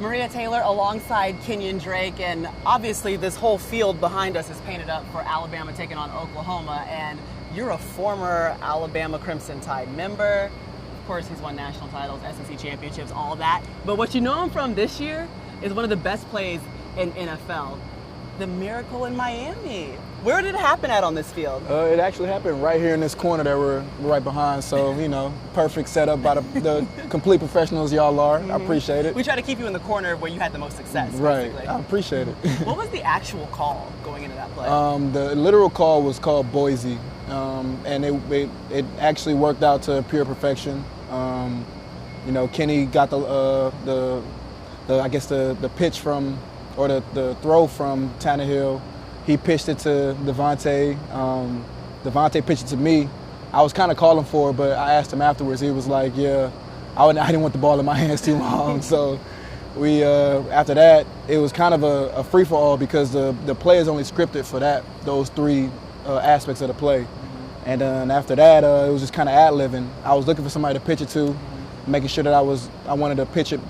Maria Taylor alongside Kenyan Drake, and obviously this whole field behind us is painted up for Alabama taking on Oklahoma, and you're a former Alabama Crimson Tide member. Of course, he's won national titles, SEC championships, all that. But what you know him from this year is one of the best plays in NFL, the Miracle in Miami. Where did it happen at on this field? It actually happened right here in this corner that we're right behind. So, perfect setup by the complete professionals y'all are. I appreciate it. We try to keep you in the corner where you had the most success. Right. Basically. I appreciate it. What was the actual call going into that play? The literal call was called Boise. And it actually worked out to pure perfection. Kenny got the pitch from, or the throw from Tannehill. He pitched it to Devontae. Devontae pitched it to me. I was kind of calling for it, but I asked him afterwards. He was like, yeah, I didn't want the ball in my hands too long. So we after that, it was kind of a free-for-all because the play is only scripted for those three aspects of the play. And then after that, it was just kind of ad-libbing. I was looking for somebody to pitch it to, making sure that I wanted to pitch it,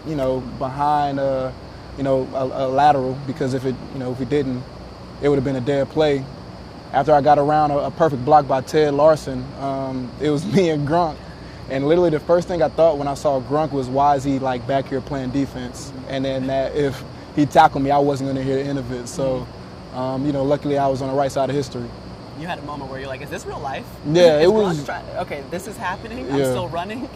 behind, a lateral, because if we didn't, it would have been a dead play. After I got around a perfect block by Ted Larson, it was me and Grunk. And literally the first thing I thought when I saw Grunk was, why is he back here playing defense? And then that if he tackled me, I wasn't going to hear the end of it. So, luckily I was on the right side of history. You had a moment where you're like, is this real life? Yeah, it was. Okay, this is happening. Yeah. I'm still running.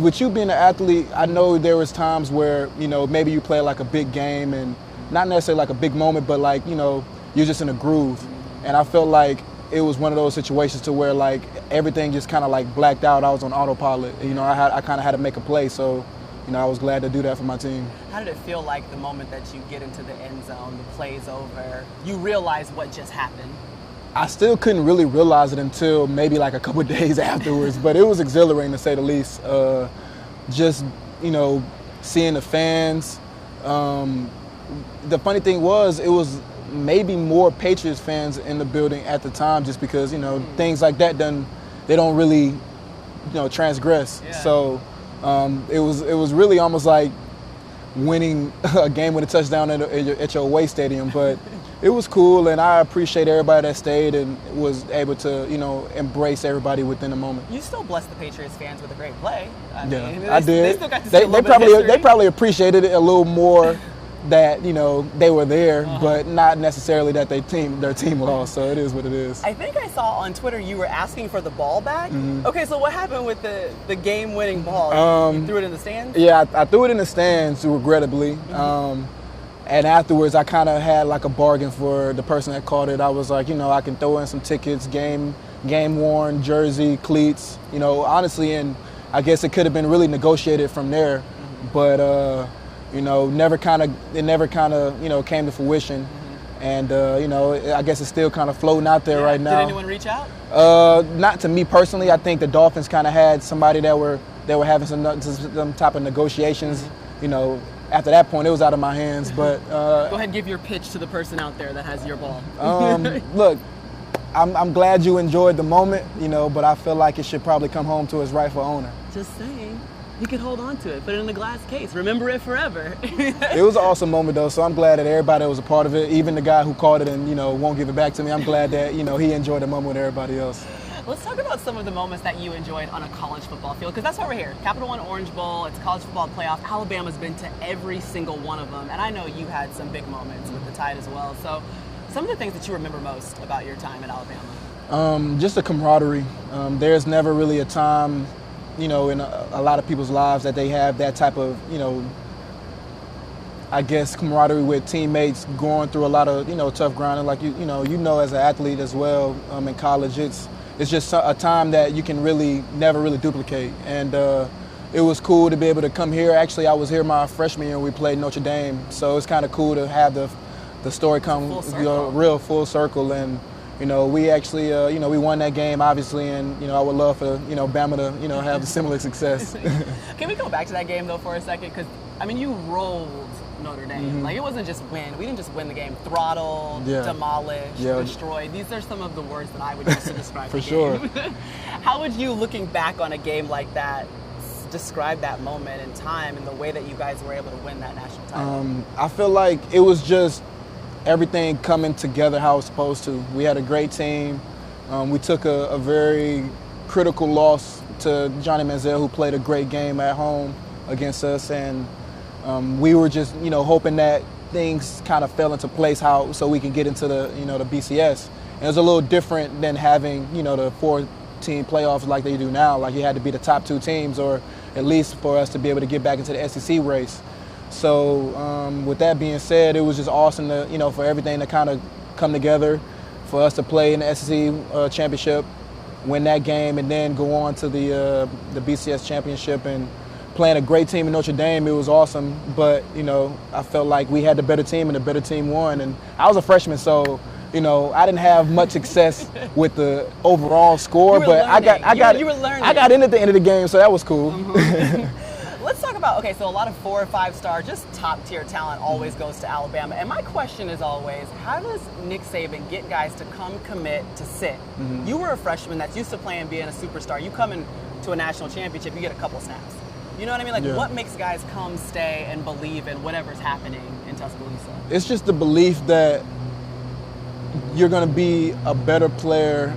With you being an athlete, I know there was times where, maybe you play like a big game and not necessarily like a big moment, but you're just in a groove. And I felt like it was one of those situations to where everything just kind of blacked out. I was on autopilot. I kind of had to make a play. So, I was glad to do that for my team. How did it feel like the moment that you get into the end zone, the play's over, you realize what just happened? I still couldn't really realize it until maybe a couple of days afterwards, but it was exhilarating to say the least. Just, seeing the fans. The funny thing was, it was maybe more Patriots fans in the building at the time, just because, things like that they don't really, transgress. Yeah. So it was really almost like winning a game with a touchdown at your away stadium, but it was cool, and I appreciate everybody that stayed and was able to, embrace everybody within the moment. You still blessed the Patriots fans with a great play. I did. They still got to see they probably appreciated it a little more that they were there, but not necessarily that their team lost. So it is what it is. I think I saw on Twitter you were asking for the ball back. Mm-hmm. Okay, so what happened with the game-winning ball? You threw it in the stands? Yeah, I threw it in the stands, regrettably. Mm-hmm. And afterwards, I kind of had a bargain for the person that called it. I was like, I can throw in some tickets, game-worn jersey, cleats, honestly, and I guess it could have been really negotiated from there. Mm-hmm. But, never kind of came to fruition. Mm-hmm. And, I guess it's still kind of floating out there right now. Did anyone reach out? Not to me personally. I think the Dolphins kind of had somebody that were having some type of negotiations, mm-hmm. After that point, it was out of my hands. But go ahead and give your pitch to the person out there that has your ball. Look, I'm glad you enjoyed the moment, but I feel like it should probably come home to its rightful owner. Just saying. You could hold on to it, put it in the glass case, remember it forever. It was an awesome moment, though, so I'm glad that everybody was a part of it. Even the guy who called it and, won't give it back to me, I'm glad that, he enjoyed the moment with everybody else. Let's talk about some of the moments that you enjoyed on a college football field, because that's why we're here. Capital One Orange Bowl, it's a college football playoff. Alabama's been to every single one of them, and I know you had some big moments with the Tide as well. So some of the things that you remember most about your time at Alabama? Just the camaraderie. There's never really a time, in a lot of people's lives that they have that type of, I guess, camaraderie with teammates going through a lot of, tough grinding. Like, as an athlete as well, in college, it's just a time that you can never really duplicate. And it was cool to be able to come here. Actually, I was here my freshman year. We played Notre Dame. So it's kind of cool to have the story come real full circle. And, we actually, we won that game, obviously. And, I would love for, Bama to, have a similar success. Can we go back to that game, though, for a second? Because, you rolled Notre Dame. Mm-hmm. It wasn't just win. We didn't just win the game. Throttled, demolished, destroyed. These are some of the words that I would use to describe for the game. For sure. How would you, looking back on a game like that, describe that moment in time and the way that you guys were able to win that national title? I feel like it was just everything coming together how it was supposed to. We had a great team. We took a very critical loss to Johnny Manziel, who played a great game at home against us, and we were just, hoping that things kind of fell into place so we can get into the BCS. And it was a little different than having, the 4-team playoffs like they do now. Like, you had to be the top 2 teams, or at least for us to be able to get back into the SEC race. So with that being said, it was just awesome to, for everything to kind of come together, for us to play in the SEC championship, win that game, and then go on to the BCS championship and playing a great team in Notre Dame. It was awesome, but I felt like we had the better team and the better team won. And I was a freshman, so I didn't have much success with the overall score, but I got in at the end of the game, so that was cool. Let's talk about, okay, so a lot of 4 or 5-star, just top-tier talent always goes to Alabama. And my question is always, how does Nick Saban get guys to come commit to sit? You were a freshman that's used to playing, being a superstar. You come into a national championship, you get a couple snaps. You know what I mean? Like, what makes guys come, stay, and believe in whatever's happening in Tuscaloosa? It's just the belief that you're going to be a better player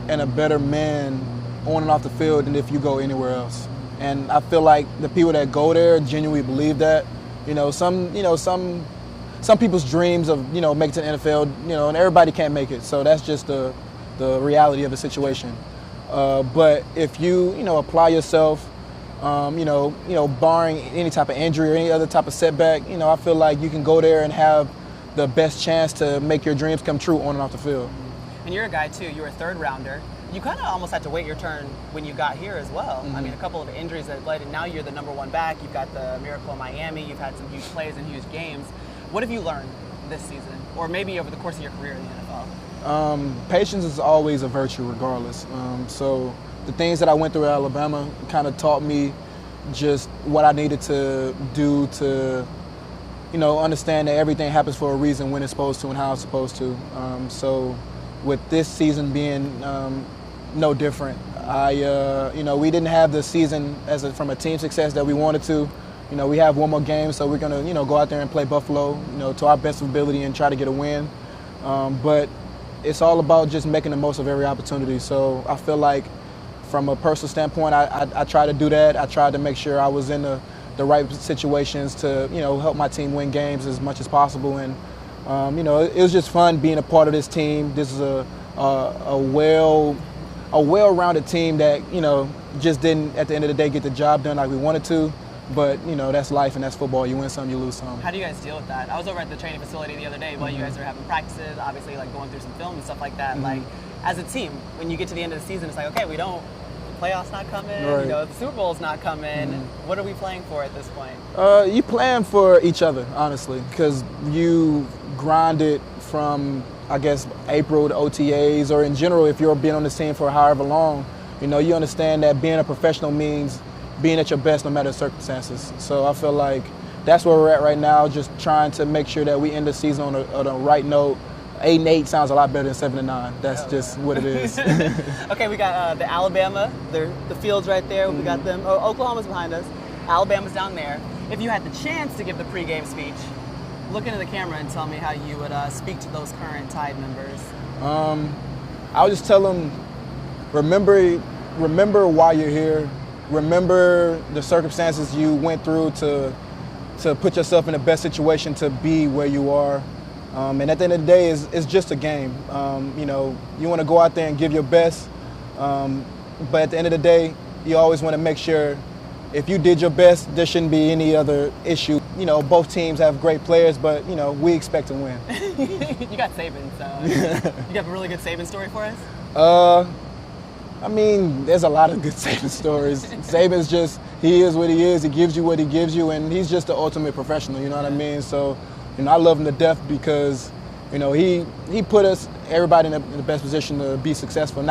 and a better man on and off the field than if you go anywhere else. And I feel like the people that go there genuinely believe that. Some people's dreams of, making to the NFL, and everybody can't make it. So that's just the reality of the situation. But if you, apply yourself, barring any type of injury or any other type of setback, I feel like you can go there and have the best chance to make your dreams come true on and off the field. And you're a guy, too. You're a 3rd rounder. You kind of almost had to wait your turn when you got here as well. I mean, a couple of injuries that led, and now you're the number 1 back. You've got the miracle in Miami. You've had some huge plays and huge games. What have you learned this season, or maybe over the course of your career in the NFL? Patience is always a virtue regardless. So the things that I went through at Alabama kind of taught me just what I needed to do to, understand that everything happens for a reason, when it's supposed to and how it's supposed to. So with this season being no different, we didn't have the season from a team success that we wanted to. We have one more game, so we're going to, go out there and play Buffalo, to our best ability and try to get a win. But it's all about just making the most of every opportunity. So I feel like from a personal standpoint, I try to do that. I tried to make sure I was in the right situations to, help my team win games as much as possible. And, it was just fun being a part of this team. This is a well-rounded team that, just didn't, at the end of the day, get the job done like we wanted to. But, that's life and that's football. You win some, you lose some. How do you guys deal with that? I was over at the training facility the other day while you guys are having practices, obviously, like going through some film and stuff like that. Like, as a team, when you get to the end of the season, it's like, okay, the playoffs not coming, right. The Super Bowl's not coming. What are we playing for at this point? You plan for each other, honestly, because you grinded from, I guess, April to OTAs, or in general, if you're being on this team for however long, you understand that being a professional means being at your best no matter the circumstances. So I feel like that's where we're at right now, just trying to make sure that we end the season on a right note. 8-8 sounds a lot better than 7-9. That's just what it is. Okay, we got the Alabama, the field's right there. We got them. Oh, Oklahoma's behind us. Alabama's down there. If you had the chance to give the pregame speech, look into the camera and tell me how you would speak to those current Tide members. I would just tell them, remember why you're here. Remember the circumstances you went through to put yourself in the best situation to be where you are. And at the end of the day, it's just a game. You want to go out there and give your best, but at the end of the day, you always want to make sure if you did your best, there shouldn't be any other issue. Both teams have great players, but, we expect to win. You got Saban, so you have a really good Saban story for us? There's a lot of good Saban stories. Saban's just, he is what he is. He gives you what he gives you, and he's just the ultimate professional, you know what I mean? So, I love him to death because, he put everybody in the best position to be successful.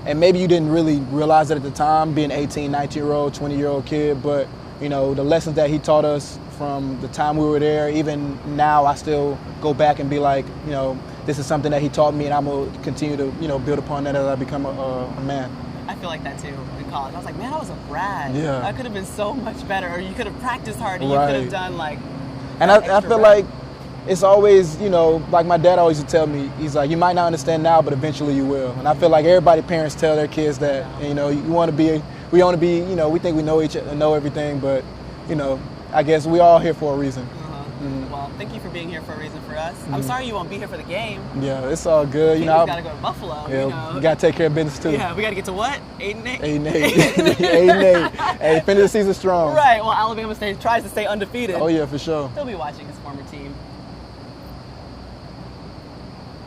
And maybe you didn't really realize it at the time, being 18, 19-year-old, 20-year-old kid, but, the lessons that he taught us from the time we were there, even now I still go back and be like, this is something that he taught me, and I'm going to continue to, build upon that as I become a man. I feel like that too in college. I was like, man, I was a brat. Yeah. I could have been so much better, or you could have practiced harder. You Right. could have done like. And I feel like it's always, you know, like my dad always would tell me, he's like, you might not understand now, but eventually you will. And I feel like parents tell their kids that, you know, we want to be, you know, we think we know everything, but, you know, I guess we all here for a reason. Well, thank you for being here for a reason for us. I'm sorry you won't be here for the game. Yeah, it's all good. You Kenny's know, got to go to Buffalo. yeah, You know. we got to take care of business too. Yeah, we got to get to what? 8-8? 8-8. 8-8. Hey, finish the season strong. Right. Well, Alabama tries to stay undefeated. Oh, yeah, for sure. He'll be watching his former team.